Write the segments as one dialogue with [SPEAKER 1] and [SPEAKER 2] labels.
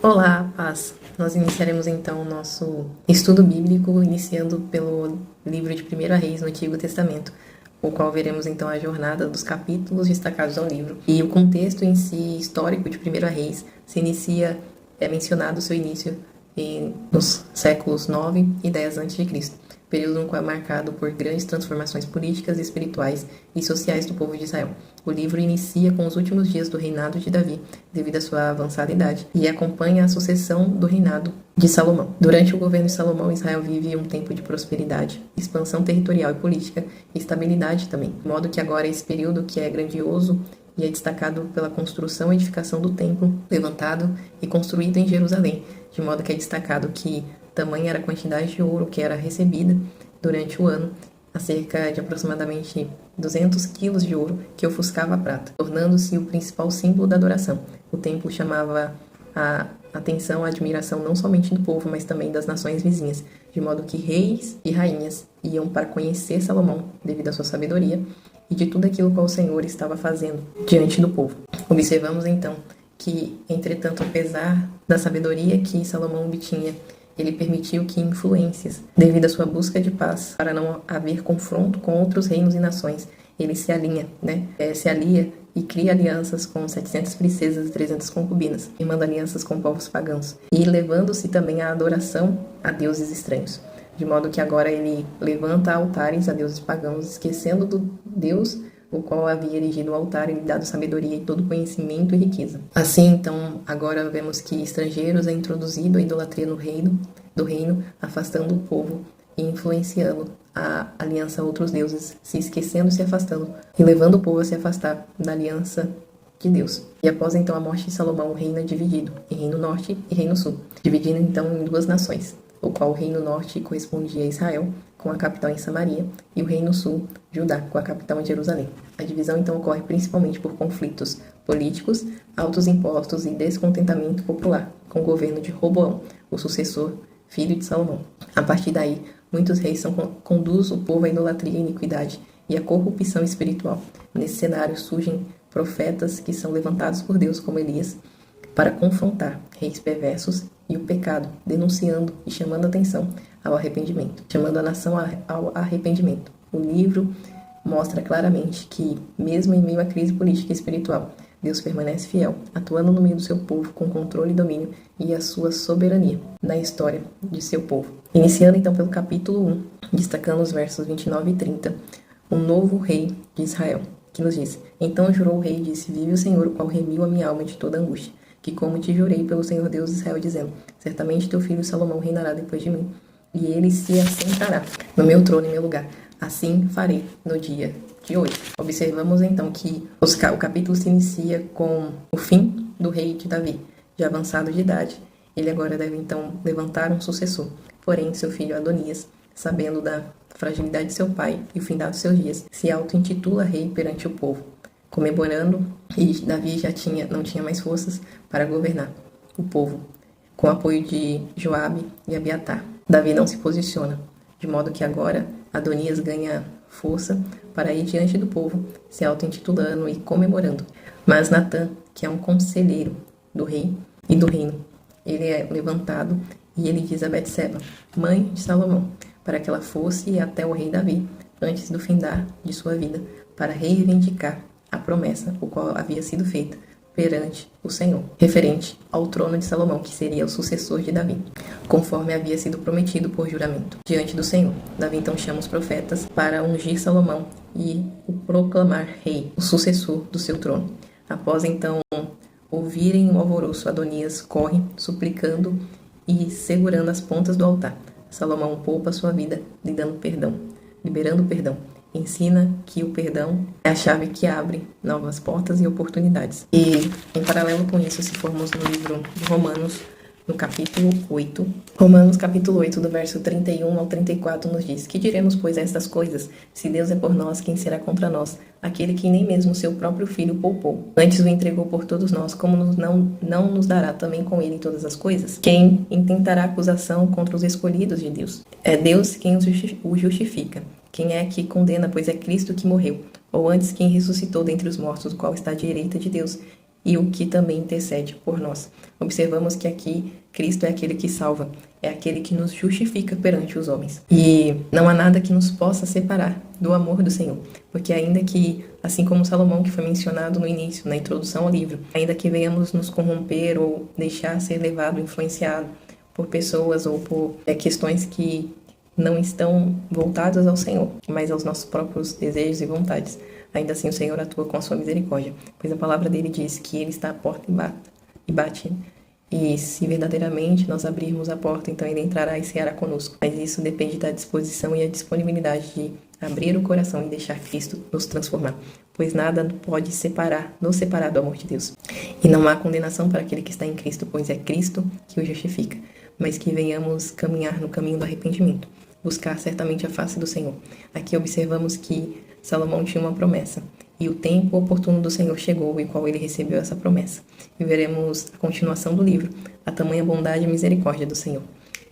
[SPEAKER 1] Olá, paz! Nós iniciaremos então o nosso estudo bíblico, iniciando pelo livro de 1 Reis no Antigo Testamento, o qual veremos então a jornada dos capítulos destacados ao livro. E o contexto em si histórico de 1 Reis se inicia, é mencionado o seu início nos séculos 9 e 10 a.C., período no qual é marcado por grandes transformações políticas, espirituais e sociais do povo de Israel. O livro inicia com os últimos dias do reinado de Davi, devido à sua avançada idade, e acompanha a sucessão do reinado de Salomão. Durante o governo de Salomão, Israel vive um tempo de prosperidade, expansão territorial e política, e estabilidade também, de modo que agora esse período que é grandioso e é destacado pela construção e edificação do templo levantado e construído em Jerusalém, de modo que é destacado que tamanha era a quantidade de ouro que era recebida durante o ano, a cerca de aproximadamente 200 quilos de ouro que ofuscava a prata, tornando-se o principal símbolo da adoração. O templo chamava a atenção, a admiração não somente do povo, mas também das nações vizinhas, de modo que reis e rainhas iam para conhecer Salomão, devido à sua sabedoria, e de tudo aquilo que o Senhor estava fazendo diante do povo. Observamos então que, entretanto, apesar da sabedoria que Salomão obtinha, ele permitiu que influências, devido à sua busca de paz, para não haver confronto com outros reinos e nações, ele se alia e cria alianças com 700 princesas e 300 concubinas, firmando alianças com povos pagãos, e levando-se também à adoração a deuses estranhos. De modo que agora ele levanta altares a deuses pagãos, esquecendo do Deus o qual havia erigido o altar e lhe dado sabedoria e todo conhecimento e riqueza. Assim, então, agora vemos que estrangeiros é introduzido a idolatria no reino, afastando o povo e influenciando a aliança a outros deuses, se esquecendo, se afastando e levando o povo a se afastar da aliança de Deus. E após então a morte de Salomão, o reino é dividido em Reino Norte e Reino Sul, dividindo então em duas nações, o qual o Reino Norte correspondia a Israel, com a capital em Samaria, e o Reino Sul, Judá, com a capital em Jerusalém. A divisão então ocorre principalmente por conflitos políticos, altos impostos e descontentamento popular com o governo de Roboão, o sucessor, filho de Salomão. A partir daí, muitos reis conduzem o povo à idolatria e iniquidade e à corrupção espiritual. Nesse cenário surgem profetas que são levantados por Deus, como Elias, para confrontar reis perversos e o pecado, denunciando e chamando a atenção ao arrependimento, chamando a nação ao arrependimento. O livro mostra claramente que, mesmo em meio à crise política e espiritual, Deus permanece fiel, atuando no meio do seu povo com controle e domínio e a sua soberania na história de seu povo. Iniciando então pelo capítulo 1, destacando os versos 29 e 30, um novo rei de Israel, que nos diz: Então jurou o rei e disse: Vive o Senhor, o qual remiu a minha alma de toda angústia, que como te jurei pelo Senhor Deus de Israel, dizendo: Certamente teu filho Salomão reinará depois de mim, e ele se assentará no meu trono em meu lugar. Assim farei no dia de hoje. Observamos então que o capítulo se inicia com o fim do rei de Davi, já avançado de idade. Ele agora deve então levantar um sucessor. Porém, seu filho Adonias, sabendo da fragilidade de seu pai e o findar dos seus dias, se auto-intitula rei perante o povo, comemorando, e Davi não tinha mais forças para governar o povo, com o apoio de Joabe e Abiatar. Davi não se posiciona, de modo que agora Adonias ganha força para ir diante do povo, se auto-intitulando e comemorando. Mas Natã, que é um conselheiro do rei e do reino, ele é levantado e ele diz a Betseba, mãe de Salomão, para que ela fosse até o rei Davi, antes do findar de sua vida, para reivindicar a promessa, o qual havia sido feita perante o Senhor, referente ao trono de Salomão, que seria o sucessor de Davi, conforme havia sido prometido por juramento diante do Senhor. Davi então chama os profetas para ungir Salomão e o proclamar rei, o sucessor do seu trono. Após então ouvirem o alvoroço, Adonias corre, suplicando e segurando as pontas do altar. Salomão poupa sua vida, liberando perdão. Ensina que o perdão é a chave que abre novas portas e oportunidades. E, em paralelo com isso, se formos no livro de Romanos, no capítulo 8, Romanos capítulo 8, do verso 31 ao 34, nos diz: Que diremos, pois, a estas coisas? Se Deus é por nós, quem será contra nós? Aquele que nem mesmo seu próprio filho poupou, antes o entregou por todos nós, como não nos dará também com ele todas as coisas? Quem intentará acusação contra os escolhidos de Deus? É Deus quem o justifica. Quem é que condena, pois é Cristo que morreu, ou antes quem ressuscitou dentre os mortos, o qual está à direita de Deus, e o que também intercede por nós. Observamos que aqui Cristo é aquele que salva, é aquele que nos justifica perante os homens. E não há nada que nos possa separar do amor do Senhor, porque ainda que, assim como Salomão, que foi mencionado no início, na introdução ao livro, ainda que venhamos nos corromper ou deixar ser levado, influenciado por pessoas ou por questões que não estão voltadas ao Senhor, mas aos nossos próprios desejos e vontades, ainda assim o Senhor atua com a sua misericórdia, pois a palavra dele diz que ele está à porta e bate. E se verdadeiramente nós abrirmos a porta, então ele entrará e ceará conosco. Mas isso depende da disposição e a disponibilidade de abrir o coração e deixar Cristo nos transformar. Pois nada pode nos separar do amor de Deus. E não há condenação para aquele que está em Cristo, pois é Cristo que o justifica. Mas que venhamos caminhar no caminho do arrependimento. Buscar certamente a face do Senhor. Aqui observamos que Salomão tinha uma promessa. E o tempo oportuno do Senhor chegou, em qual ele recebeu essa promessa. E veremos a continuação do livro, a tamanha bondade e misericórdia do Senhor.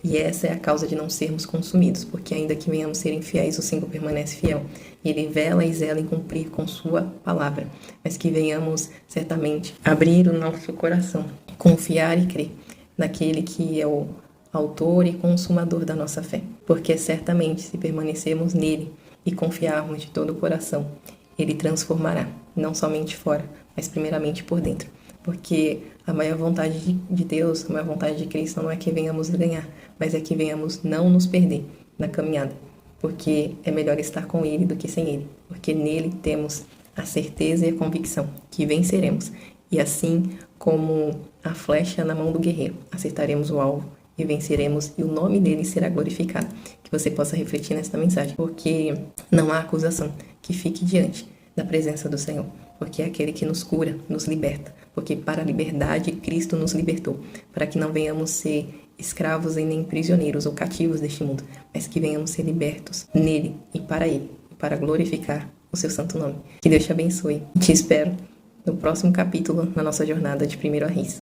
[SPEAKER 1] E essa é a causa de não sermos consumidos, porque ainda que venhamos ser infiéis, o Senhor permanece fiel. E ele vela e zela em cumprir com sua palavra. Mas que venhamos, certamente, abrir o nosso coração, confiar e crer naquele que é o autor e consumador da nossa fé. Porque certamente, se permanecermos nele e confiarmos de todo o coração, ele transformará, não somente fora, mas primeiramente por dentro. Porque a maior vontade de Deus, a maior vontade de Cristo não é que venhamos ganhar, mas é que venhamos não nos perder na caminhada. Porque é melhor estar com Ele do que sem Ele. Porque nele temos a certeza e a convicção que venceremos. E assim como a flecha na mão do guerreiro, acertaremos o alvo e venceremos, e o nome dele será glorificado. Que você possa refletir nesta mensagem, porque não há acusação que fique diante da presença do Senhor, porque é aquele que nos cura, nos liberta, porque para a liberdade Cristo nos libertou, para que não venhamos ser escravos e nem prisioneiros ou cativos deste mundo, mas que venhamos ser libertos nele e para ele, e para glorificar o seu santo nome. Que Deus te abençoe. Te espero no próximo capítulo na nossa jornada de 1º Reis.